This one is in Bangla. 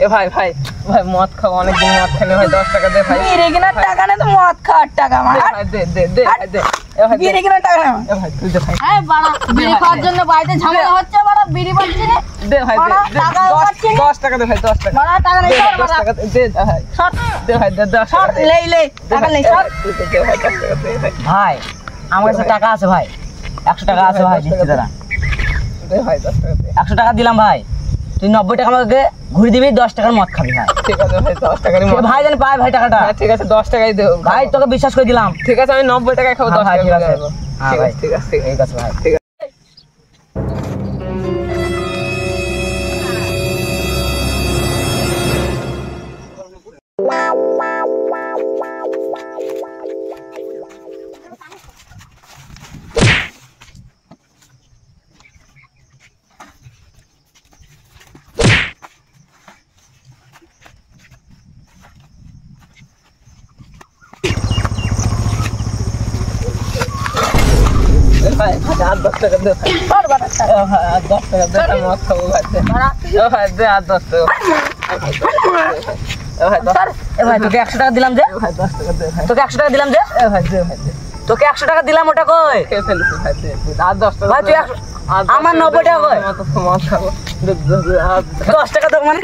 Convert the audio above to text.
এ ভাই ভাই ভাই মদ খাও অনেকদিন মদ খাইনি ভাই 10 টাকা দে ভাই বিড়ি কেনার টাকা নেই তো মদ খাওয়ার টাকা আমার দে দে দে দে এ ভাই বিড়ি কেনার টাকা নেই এ ভাই তুই দে ভাই এই বাড়া বিড়ি খাওয়ার জন্য বাড়িতে ঝামেলা হচ্ছে বাড়া বিড়ি পাচ্ছি না দে ভাই দে 10 টাকা দে ভাই 10 টাকা বাড়া টাকা নেই সর বাড়া দে ভাই সর দে ভাই দে 10 সর টাকা লে টাকা নেই সর দে ভাই 10 টাকা দে ভাই ভাই আমার কাছে টাকা আছে ভাই 100 টাকা আছে ভাই দিচ্ছি দাদা দে ভাই 10 টাকা দে 100 টাকা দিলাম ভাই তুই 90 টাকা আমাকে ঘুরে দিবি 10 টাকার মদ খাবি ভাই ঠিক আছে ভাই 10 টাকারই মদ ভাই জানি পায় ভাই টাকাটা ঠিক আছে 10 টাকাই দে ভাই তোকে বিশ্বাস করে দিলাম ঠিক আছে আমি 90 টাকায় খাবো 10 টাকা ঠিক আছে ঠিক আছে ঠিক আছে ঠিক আছে ভাই ঠিক আছে ভাই আর 10 টাকা দে সর বাড়া আর 10 টাকা দে আমি মদ খাবো ভাই বাড়া এ ভাই দে আর 10 টাকা এ ভাই সর এ ভাই তোকে 100 টাকা দিলাম যে ভাই 10 টাকা দে ভাই তোকে 100 টাকা দিলাম যে এ ভাই দে ভাই দে তোকে 100 টাকা দিলাম ওটা কই খেয়ে ফেলেছি ভাই দে আর 10 টাকা ভাই তুই আমার 90 টাকা কই মদ খাবো 10 টাকা তোকে মানে